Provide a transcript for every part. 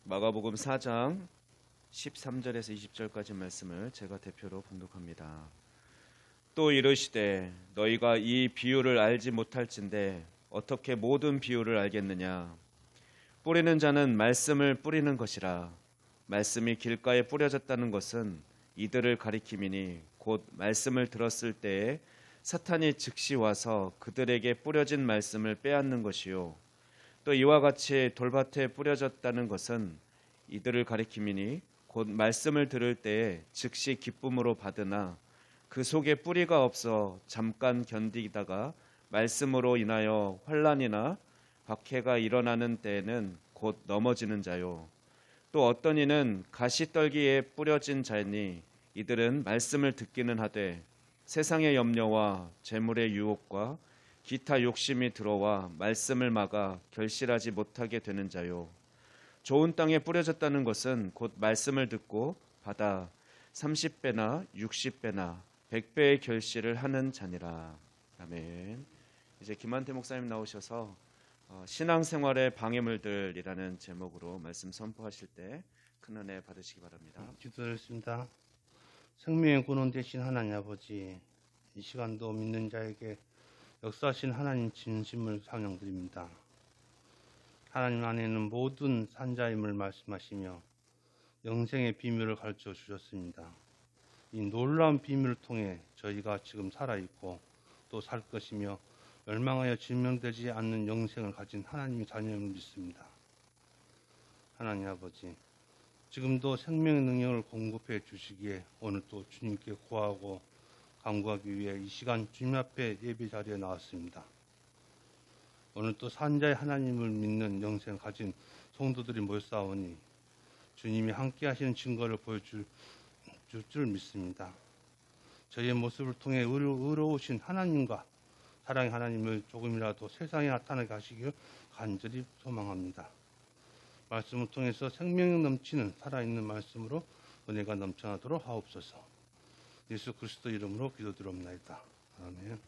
마가복음 4장 13절에서 20절까지 말씀을 제가 대표로 봉독합니다. 또 이르시되 너희가 이 비유를 알지 못할진대 어떻게 모든 비유를 알겠느냐. 뿌리는 자는 말씀을 뿌리는 것이라. 말씀이 길가에 뿌려졌다는 것은 이들을 가리킴이니 곧 말씀을 들었을 때에 사탄이 즉시 와서 그들에게 뿌려진 말씀을 빼앗는 것이요. 또 이와 같이 돌밭에 뿌려졌다는 것은 이들을 가리킴이니 곧 말씀을 들을 때에 즉시 기쁨으로 받으나 그 속에 뿌리가 없어 잠깐 견디다가 말씀으로 인하여 환난이나 박해가 일어나는 때에는 곧 넘어지는 자요. 또 어떤 이는 가시떨기에 뿌려진 자니 이들은 말씀을 듣기는 하되 세상의 염려와 재물의 유혹과 기타 욕심이 들어와 말씀을 막아 결실하지 못하게 되는 자요. 좋은 땅에 뿌려졌다는 것은 곧 말씀을 듣고 받아 30배나 60배나 100배의 결실을 하는 자니라. 아멘. 이제 김한태 목사님 나오셔서 신앙생활의 방해물들이라는 제목으로 말씀 선포하실 때 큰 은혜 받으시기 바랍니다. 기도드렸습니다. 생명의 근원 되신 하나님 아버지, 이 시간도 믿는 자에게 역사하신 하나님 진심을 상영드립니다. 하나님 안에는 모든 산자임을 말씀하시며 영생의 비밀을 가르쳐 주셨습니다. 이 놀라운 비밀을 통해 저희가 지금 살아있고 또 살 것이며 멸망하여 질명되지 않는 영생을 가진 하나님의 자녀임을 믿습니다. 하나님 아버지, 지금도 생명의 능력을 공급해 주시기에 오늘 또 주님께 구하고 간구하기 위해 이 시간 주님 앞에 예배 자리에 나왔습니다. 오늘 또 산자의 하나님을 믿는 영생을 가진 성도들이 모였사오니 주님이 함께 하시는 증거를 보여줄 줄 믿습니다. 저희의 모습을 통해 의로우신 하나님과 사랑의 하나님을 조금이라도 세상에 나타나게 하시길 간절히 소망합니다. 말씀을 통해서 생명력 넘치는 살아있는 말씀으로 은혜가 넘쳐나도록 하옵소서. 예수 그리스도 이름으로 기도드립나이다. 아멘.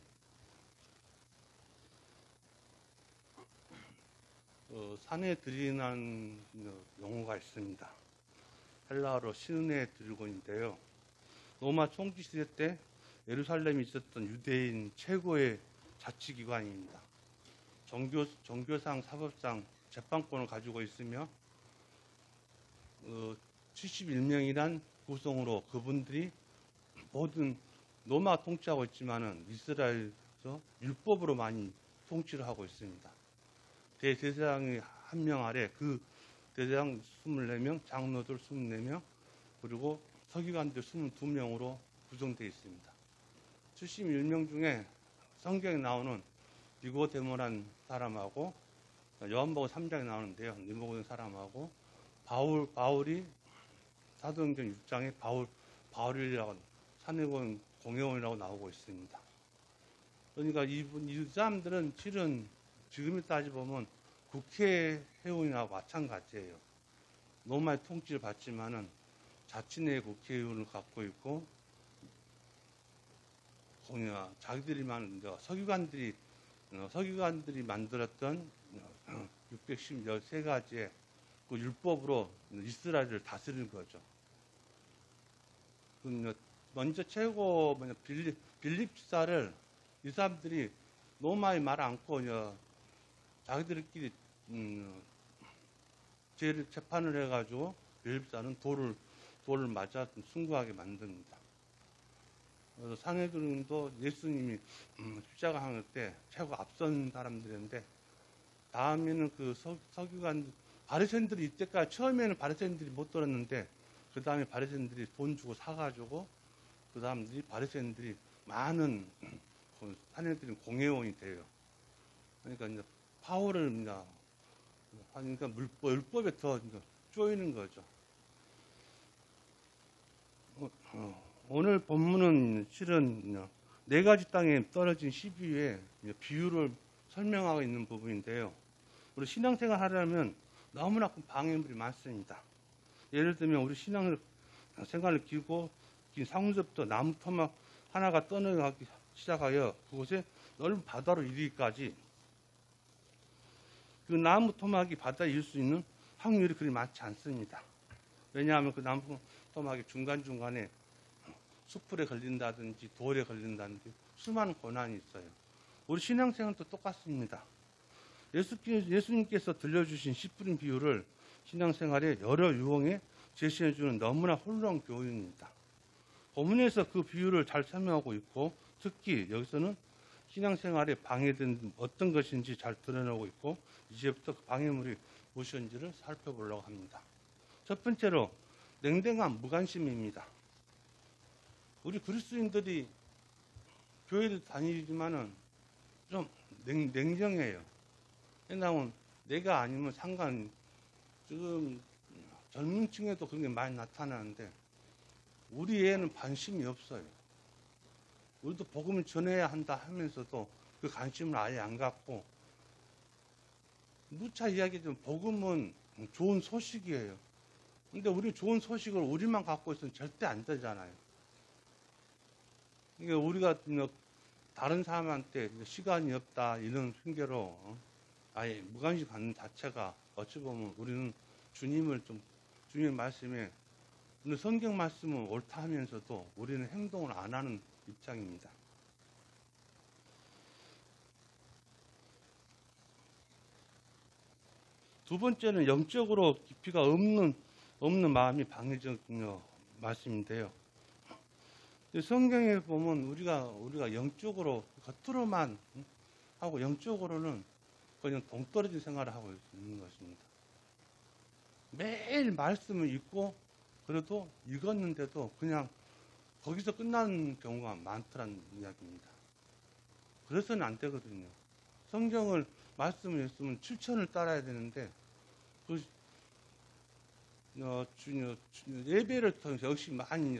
산에 들이는 용어가 있습니다. 헬라어로 신의 드리곤인데요. 로마 총기 시대 때 예루살렘에 있었던 유대인 최고의 자치기관입니다. 종교상, 사법상 재판권을 가지고 있으며 71명이란 구성으로 그분들이 모든 로마 통치하고 있지만은 이스라엘에서 율법으로 많이 통치를 하고 있습니다. 대제사장이 한 명 아래 그 대제사장 24명, 장로들 24명, 그리고 서기관들 22명으로 구성되어 있습니다. 71명 중에 성경에 나오는 니고데모라는 사람하고 요한복음 3장에 나오는데요. 니고데모 사람하고 바울이 사도행전 6장에 바울이라고 산해원 공회원이라고 나오고 있습니다. 그러니까 이 사람들은 실은 지금에 따지보면 국회의원이나 마찬가지예요. 로마의 통치를 받지만은 자치내의 국회의원을 갖고 있고, 자기들이만 서기관들이 만들었던 613가지의 그 율법으로 이스라엘을 다스리는 거죠. 먼저 최고 빌립 지사를 이 사람들이 로마에 말 않고 자기들끼리 죄를 재판을 해가지고 빌립 지사는 돌을 맞아 순구하게 만듭니다. 그래서 상해들도 예수님이 십자가 항해 때 최고 앞선 사람들인데, 다음에는 그 서기관 바리새인들이 이때까지 처음에는 바리새인들이 못 들었는데 그 다음에 바리새인들이 돈 주고 사가지고 그 사람들이 바리새인들이 많은 산해들인 공회원이 돼요. 그러니까 이제 바울을 하니까 율법에 더 쪼이는 거죠. 오늘 본문은 실은 4가지 땅에 떨어진 12위의 비유를 설명하고 있는 부분인데요. 우리 신앙생활 하려면 너무나 큰 방해물이 많습니다. 예를 들면 우리 신앙생활을 길고 긴 상수부터 나무 토막 하나가 떠내려가기 시작하여 그곳에 넓은 바다로 이르기까지 그 나무 토막이 바다에 이를 수 있는 확률이 그리 많지 않습니다. 왜냐하면 그 나무 토막이 중간중간에 숯불에 걸린다든지 돌에 걸린다든지 수많은 고난이 있어요. 우리 신앙생활도 똑같습니다. 예수님께서 들려주신 씨 뿌린 비유를 신앙생활의 여러 유형에 제시해주는 너무나 훌륭한 교훈입니다. 본문에서 그 비유를 잘 설명하고 있고, 특히 여기서는 신앙생활에 방해된 어떤 것인지 잘 드러내고 있고, 이제부터 그 방해물이 무엇인지를 살펴보려고 합니다. 첫 번째로 냉랭한 무관심입니다. 우리 그리스도인들이 교회를 다니지만은 좀 냉정해요. 왜냐하면 내가 아니면 지금 젊은 층에도 그런 게 많이 나타나는데 우리 애는 관심이 없어요. 우리도 복음을 전해야 한다 하면서도 그 관심을 아예 안 갖고, 누차 이야기하지만 복음은 좋은 소식이에요. 근데 우리 좋은 소식을 우리만 갖고 있으면 절대 안 되잖아요. 그러니까 우리가 다른 사람한테 시간이 없다 이런 핑계로 아예 무관심 갖는 자체가 어찌 보면 우리는 주님의 말씀에 성경 말씀은 옳다 하면서도 우리는 행동을 안 하는 입장입니다. 두 번째는 영적으로 깊이가 없는 마음이 방해적 말씀인데요. 성경에 보면 우리가 영적으로 겉으로만 하고 영적으로는 그냥 동떨어진 생활을 하고 있는 것입니다. 매일 말씀을 읽고 그래도 읽었는데도 그냥 거기서 끝나는 경우가 많더라는 이야기입니다. 그래서는 안 되거든요. 성경을 말씀을 읽으면 7천을 따라야 되는데 예배를 통해서 역시 많이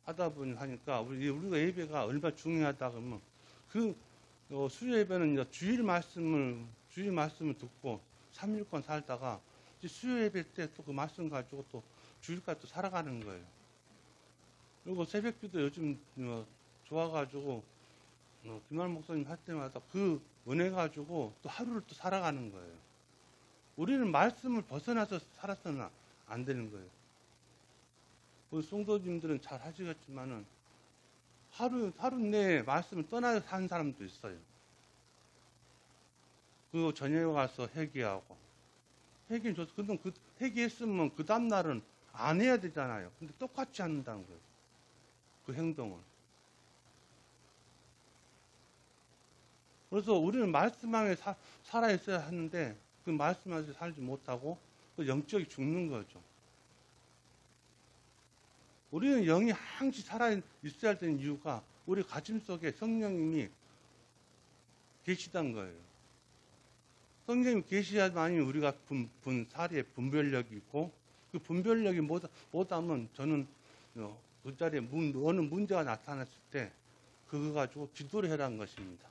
하다 보니까 우리가 예배가 얼마나 중요하다 그러면 수요 예배는 주일 말씀을 듣고 3일간 살다가 수요 예배 때 또 그 말씀 가지고 또 주일까지 또 살아가는 거예요. 그리고 새벽기도 요즘 좋아가지고 김한 목사님 할 때마다 그 은혜 가지고 또 하루를 또 살아가는 거예요. 우리는 말씀을 벗어나서 살았으면 안 되는 거예요. 우리 성도님들은 잘 하시겠지만은 하루 내에 말씀을 떠나서 사는 사람도 있어요. 그리고 저녁에 가서 회개하고. 회개는 좋죠. 근데 그 회개했으면 그 다음날은 안 해야 되잖아요. 근데 똑같이 않는다는 거예요. 그 행동을. 그래서 우리는 말씀 안에 살아있어야 하는데 그 말씀 안에서 살지 못하고 그 영적이 죽는 거죠. 우리는 영이 항시 살아있어야 되는 이유가 우리 가슴 속에 성령님이 계시단 거예요. 성령님이 계셔야만이 우리가 사리의 분별력이 있고 그 분별력이 못하면 저는 그 자리에 어느 문제가 나타났을 때 그거 가지고 기도를 해라는 것입니다.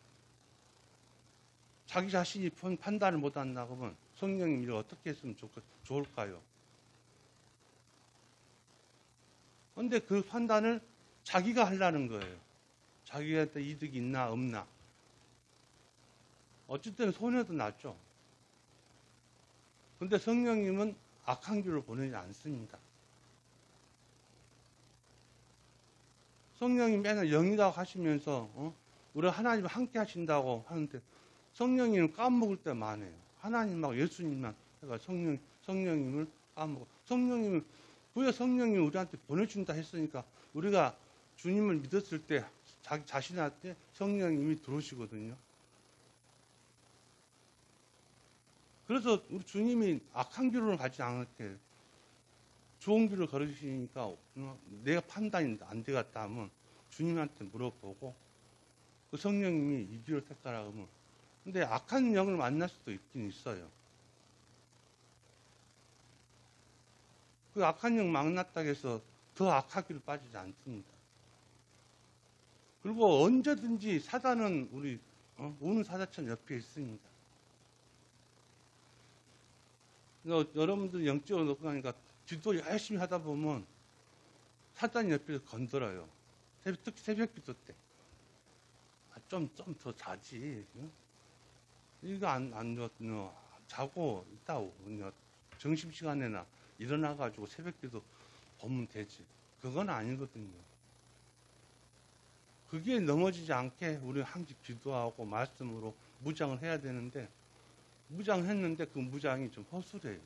자기 자신이 판단을 못한다고 하면 성령님 이를 어떻게 했으면 좋을까요? 그런데 그 판단을 자기가 하려는 거예요. 자기한테 이득이 있나 없나. 어쨌든 손해도 났죠. 그런데 성령님은 악한 길로 보내지 않습니다. 성령님 맨날 영이라고 하시면서 우리 하나님 함께 하신다고 하는데 성령님은 까먹을 때 많아요. 하나님하고 예수님만 해가 성령님을 까먹고 성령님을 왜 성령님이 우리한테 보내준다 했으니까 우리가 주님을 믿었을 때 자기 자신한테 성령님이 들어오시거든요. 그래서 우리 주님이 악한 길로 가지 않을게 좋은 길을 걸으시니까 내가 판단이 안 되겠다 하면 주님한테 물어보고 그 성령님이 이 길을 택하라 하면 근데 악한 영을 만날 수도 있긴 있어요. 그 악한 영 만났다고 해서 더 악하기로 빠지지 않습니다. 그리고 언제든지 사단은 우리 오는 사자천 옆에 있습니다. 여러분들 영적으로 놓고 가니까 기도 열심히 하다 보면 사단이 옆에서 건드려요. 특히 새벽기도 때. 좀 더 자지. 이거 자고 있다고. 점심시간에나 일어나가지고 새벽기도 보면 되지. 그건 아니거든요. 그게 넘어지지 않게 우리 항상 기도하고 말씀으로 무장을 해야 되는데, 무장했는데 그 무장이 좀 허술해요.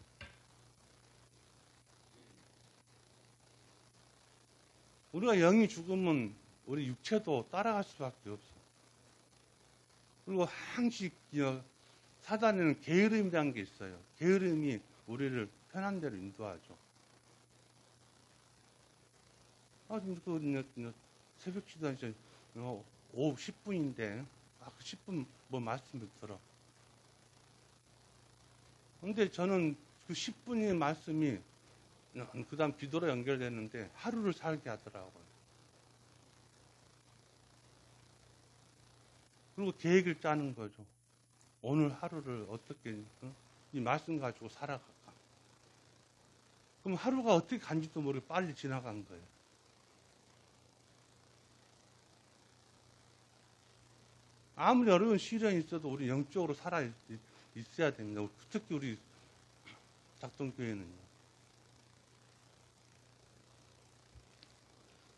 우리가 영이 죽으면 우리 육체도 따라갈 수밖에 없어. 그리고 항상 사단에는 게으름이라는 게 있어요. 게으름이 우리를 편한 대로 인도하죠. 새벽 기도 이제 오후 10분인데, 그 10분 뭐 말씀을 들어. 근데 저는 그 10분의 말씀이 그 다음 기도로 연결되는데 하루를 살게 하더라고요. 그리고 계획을 짜는 거죠. 오늘 하루를 어떻게 이 말씀 가지고 살아갈까. 그럼 하루가 어떻게 간지도 모르게 빨리 지나간 거예요. 아무리 어려운 시련이 있어도 우리 영적으로 살아 있어야 됩니다. 특히 우리 작동교회는요.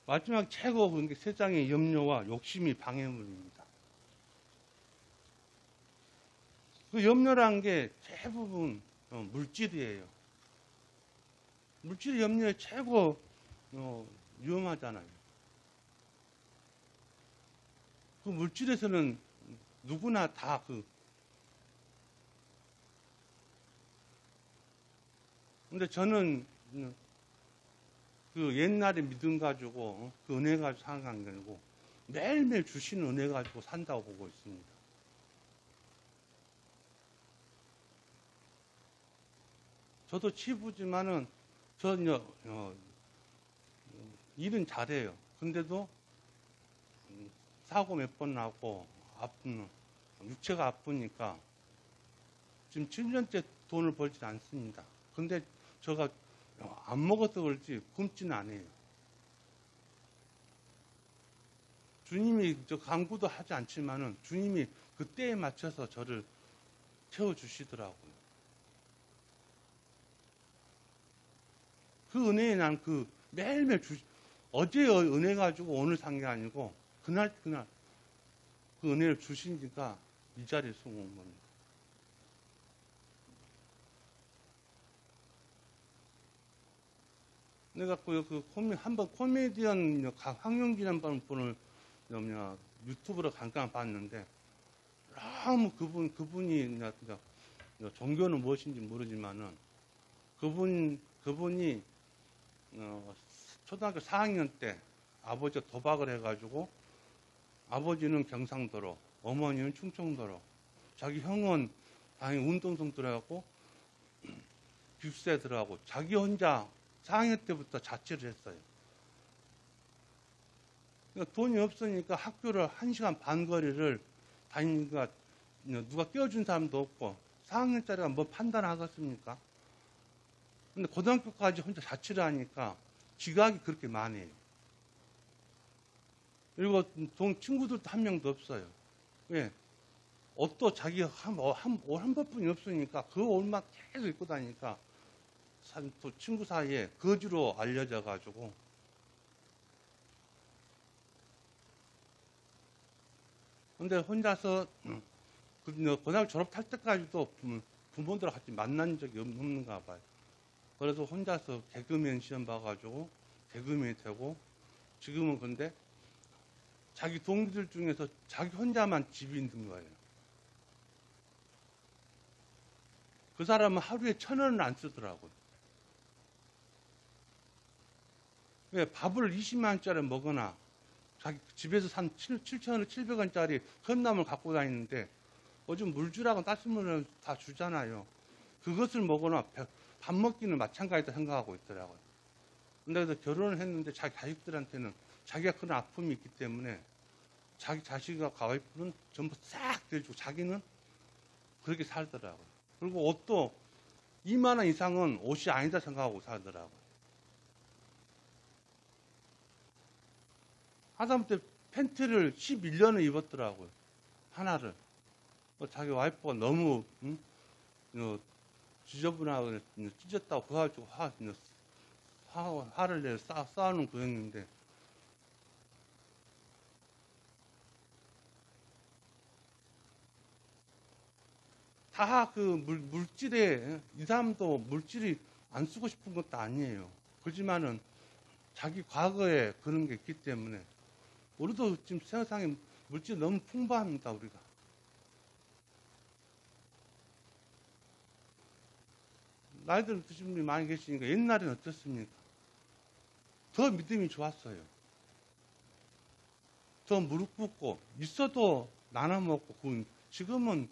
마지막 최고 그런 게 세상의 염려와 욕심이 방해물입니다. 그 염려란 게 대부분 물질이에요. 물질이 염려에 최고 위험하잖아요. 그 물질에서는 누구나 다 근데 저는 그 옛날에 믿음 가지고 그 은혜 가지고 사는 게 아니고 매일매일 주시는 은혜 가지고 산다고 보고 있습니다. 저도 치부지만은 저는 일은 잘해요. 근데도 사고 몇 번 나고 육체가 아프니까 지금 7년째 돈을 벌지 않습니다. 근데 제가 안 먹어서 그렇지 굶지는 않아요. 주님이 저 강구도 하지 않지만은 주님이 그 때에 맞춰서 저를 채워주시더라고요. 그 은혜에 난 그 매일매일 어제 은혜 가지고 오늘 산 게 아니고 그날 그 은혜를 주시니까 이 자리에 온 겁니다. 내가 한번 코미디언 황용진 분을 유튜브로 잠깐 봤는데 너무 그분이 종교는 무엇인지 모르지만은 그분이 초등학교 4학년 때 아버지가 도박을 해가지고 아버지는 경상도로 어머니는 충청도로 자기 형은 당연히 운동성 들어가고 깁스에 들어가고 자기 혼자 4학년 때부터 자취를 했어요. 그러니까 돈이 없으니까 학교를 1시간 반 거리를 다니니까 누가 끼워준 사람도 없고 4학년짜리가 뭐 판단하겠습니까? 근데 고등학교까지 혼자 자취를 하니까 지각이 그렇게 많이 해요. 그리고 친구들도 한 명도 없어요. 왜? 옷도 자기 한 벌뿐이 없으니까 그 옷만 계속 입고 다니니까 또 친구 사이에 거지로 알려져 가지고 근데 혼자서 고등학교 졸업할 때까지도 부모들하고 같이 만난 적이 없는가 봐요. 그래서 혼자서 개그맨 시험 봐가지고 개그맨이 되고 지금은 근데 자기 동기들 중에서 자기 혼자만 집이 있는 거예요. 그 사람은 하루에 1,000원을 안 쓰더라고요. 왜? 밥을 20만 원짜리 먹거나 자기 집에서 산 7,000원, 700원짜리 현남을 갖고 다니는데 요즘 물주라고 따뜻물을 다 주잖아요. 그것을 먹거나 밥 먹기는 마찬가지다 생각하고 있더라고요. 근데 그래서 결혼을 했는데 자기 가족들한테는 자기가 그런 아픔이 있기 때문에 자기 자식과 와이프는 전부 싹 대주고 자기는 그렇게 살더라고요. 그리고 옷도 2만 원 이상은 옷이 아니다 생각하고 살더라고요. 하다못해 팬티를 11년을 입었더라고요. 하나를. 자기 와이프가 너무 지저분하고 찢었다고 그거 가지고 화를 내 싸우는 거였는데, 다 그 물질에, 이 사람도 물질이 안 쓰고 싶은 것도 아니에요. 그렇지만은 자기 과거에 그런 게 있기 때문에, 우리도 지금 세상에 물질이 너무 풍부합니다, 우리가. 나이들 드신 분이 많이 계시니까 옛날에는 어떻습니까? 더 믿음이 좋았어요. 더 무릎 꿇고, 있어도 나눠 먹고, 지금은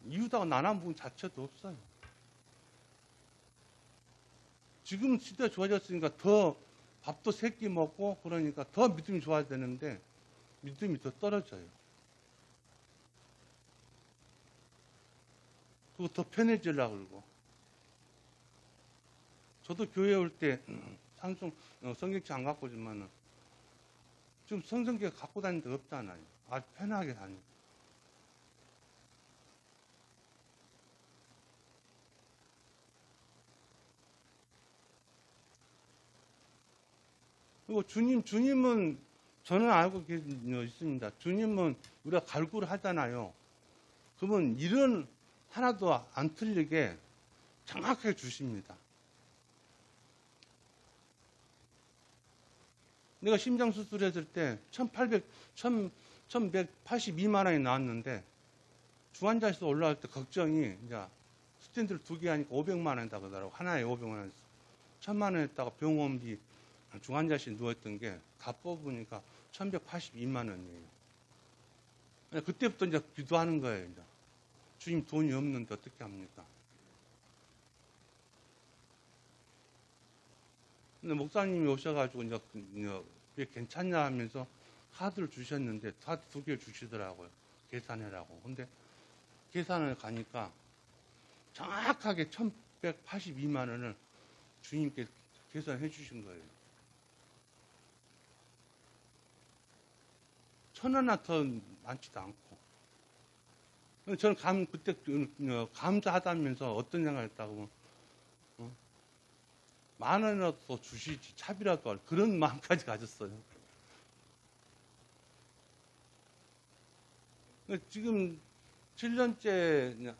이웃하고 나눠 먹은 자체도 없어요. 지금 시대 좋아졌으니까 더 밥도 세 끼 먹고, 그러니까 더 믿음이 좋아야 되는데 믿음이 더 떨어져요. 그리고 더 편해지려고 그러고. 저도 교회 올 때 성경책 안 갖고 오지만은 지금 성경책 갖고 다니는 데 없잖아요. 아주 편하게 다니고. 그리고 주님은 저는 알고 있습니다. 주님은 우리가 갈구를 하잖아요. 그러면 일은 하나도 안 틀리게 정확하게 주십니다. 내가 심장 수술했을 때 1182만 원이 나왔는데 중환자실에서 올라갈 때 걱정이 이제 스탠드를 2개 하니까 500만 원이다 그러더라고. 하나에 500만 원. 1000만 원 했다가 병원비 중환자실 누웠던 게 다 뽑으니까 1182만 원이에요. 그때부터 이제 기도하는 거예요. 이제. 주님 돈이 없는데 어떻게 합니까? 근데 목사님이 오셔가지고 이제 괜찮냐 하면서 카드를 주셨는데 카드 2개를 주시더라고요. 계산해라고. 근데 계산을 가니까 정확하게 1182만 원을 주님께 계산해 주신 거예요. 1000원이나 더 많지도 않고. 저는 그때 감사하다면서 어떤 생각을 했다고, 만 원이라도 더 주시지, 차비라도 할 그런 마음까지 가졌어요. 지금 7년째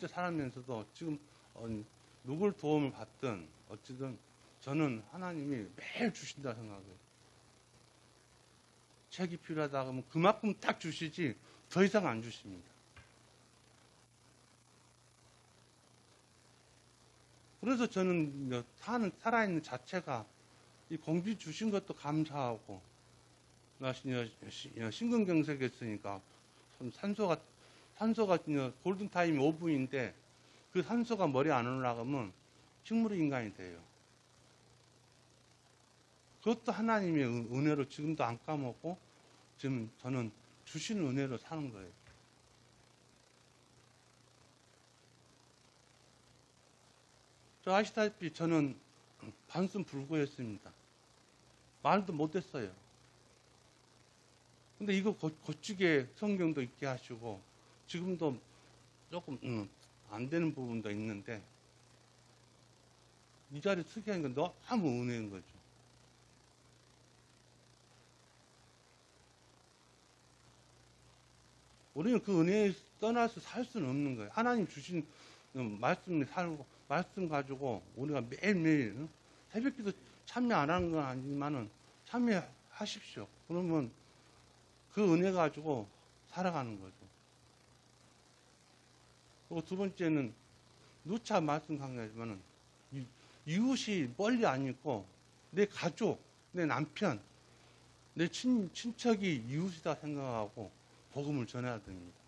살아면서도 지금 누굴 도움을 받든 어찌든 저는 하나님이 매일 주신다 생각해요. 책이 필요하다 하면 그만큼 딱 주시지 더 이상 안 주십니다. 그래서 저는 살아있는 자체가 이 공기 주신 것도 감사하고, 심근경색 했으니까 산소가 골든타임이 5분인데 그 산소가 머리 안 올라가면 식물 인간이 돼요. 그것도 하나님의 은혜로 지금도 안 까먹고 지금 저는 주신 은혜로 사는 거예요. 저 아시다시피 저는 반순 불구였습니다. 말도 못했어요. 근데 이거 고치게 성경도 있게 하시고 지금도 조금 안 되는 부분도 있는데 이 자리에 서게 하니까 너무 은혜인 거죠. 우리는 그 은혜에 떠나서 살 수는 없는 거예요. 하나님 주신 말씀을 살고 말씀 가지고 우리가 매일매일 새벽기도 참여 안 하는 건 아니지만은 참여하십시오. 그러면 그 은혜 가지고 살아가는 거죠. 그리고 두 번째는 누차 말씀 강조하지만은 이웃이 멀리 안 있고 내 가족, 내 남편, 내 친척이 이웃이다 생각하고 복음을 전해야 됩니다.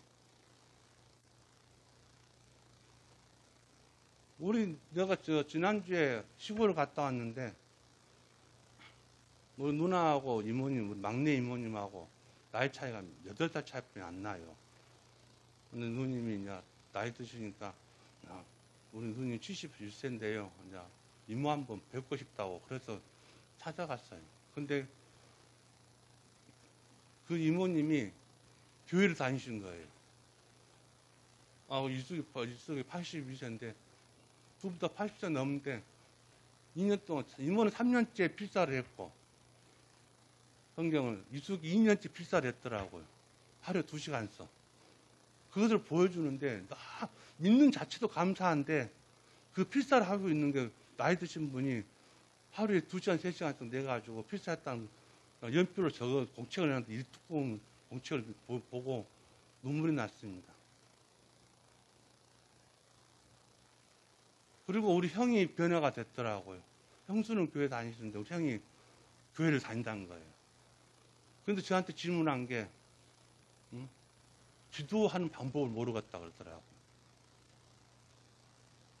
내가 지난주에 시골을 갔다 왔는데 우리 누나하고 이모님, 우리 막내 이모님하고 나이 차이가 8살 차이뿐이 안 나요. 근데 누님이 이제 나이 드시니까 우리 누님 71세인데요. 이제 이모 한번 뵙고 싶다고 그래서 찾아갔어요. 근데 그 이모님이 교회를 다니신 거예요. 이숙이 82세인데 두부다 80세 넘는데 2년 동안 이모는 3년째 필사를 했고 성경을 이숙이 2년째 필사를 했더라고요. 하루에 2시간 써. 그것을 보여주는데 믿는 자체도 감사한데 그 필사를 하고 있는 게 나이 드신 분이 하루에 2시간, 3시간 내가지고 필사했다는 연표를 적어 공책을 내는데 이 두꺼운 공책을 보고 눈물이 났습니다. 그리고 우리 형이 변화가 됐더라고요. 형수는 교회 다니시는데 우리 형이 교회를 다닌다는 거예요. 그런데 저한테 질문한 게 기도하는 방법을 모르겠다 그러더라고요.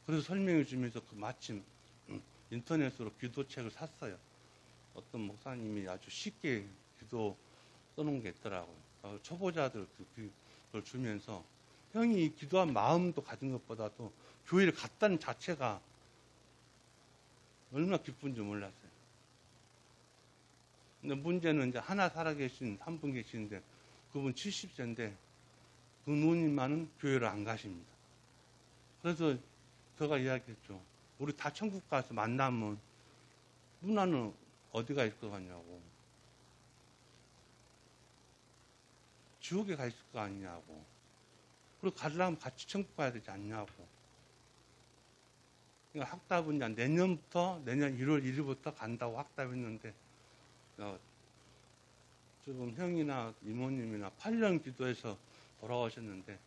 그래서 설명해 주면서 마침 인터넷으로 기도책을 샀어요. 어떤 목사님이 아주 쉽게 기도 써놓은 게 있더라고요. 초보자들 그걸 주면서 형이 기도한 마음도 가진 것보다도 교회를 갔다는 자체가 얼마나 기쁜지 몰랐어요. 근데 문제는 이제 하나 살아계신 한 분 계시는데 그분 70세인데 그 누님만은 교회를 안 가십니다. 그래서 제가 이야기했죠. 우리 다 천국 가서 만나면 누나는 어디가 있을 것 같냐고. 지옥에 가 있을 거 아니냐고. 그리고 가려면 같이 천국 가야 되지 않냐고. 그러니까 확답은 내년 1월 1일부터 간다고 확답했는데 지금 형이나 이모님이나 8년 기도해서 돌아오셨는데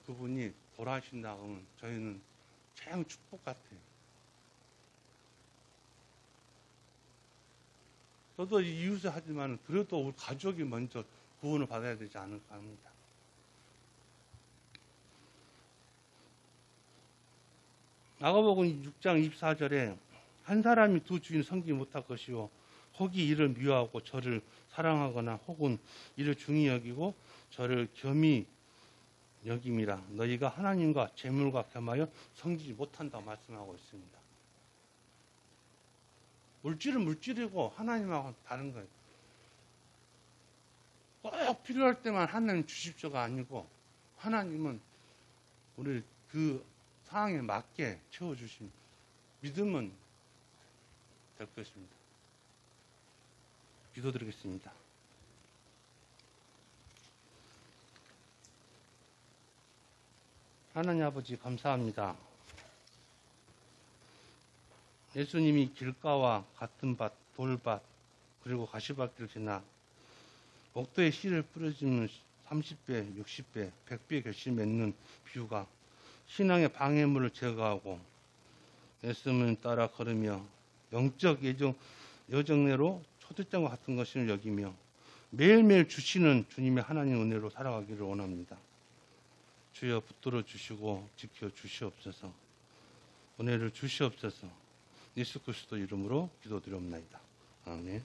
그분이 돌아가신다고 하면 저희는 참 축복 같아요. 저도 이웃을 하지만 그래도 우리 가족이 먼저 구원을 받아야 되지 않을까 합니다. 마가복음 6장 24절에 한 사람이 두 주인 섬기지 못할 것이요 혹이 이를 미워하고 저를 사랑하거나 혹은 이를 중히 여기고 저를 겸히 여김이라 너희가 하나님과 재물과 겸하여 섬기지 못한다고 말씀하고 있습니다. 물질은 물질이고 하나님하고는 다른 거예요. 꼭 필요할 때만 하나님 주십시오가 아니고 하나님은 우리 그 상황에 맞게 채워주신 믿음은 될 것입니다. 기도드리겠습니다. 하나님 아버지 감사합니다. 예수님이 길가와 같은 밭, 돌밭, 그리고 가시밭길을 지나 목도에 씨를 뿌려주는 30배, 60배, 100배 결실 맺는 비유가 신앙의 방해물을 제거하고 말씀을 따라 걸으며 영적 여정내로 초대장과 같은 것을 여기며 매일매일 주시는 주님의 하나님 은혜로 살아가기를 원합니다. 주여 붙들어 주시고 지켜 주시옵소서. 은혜를 주시옵소서. 예수 그리스도 이름으로 기도드리옵나이다. 아멘.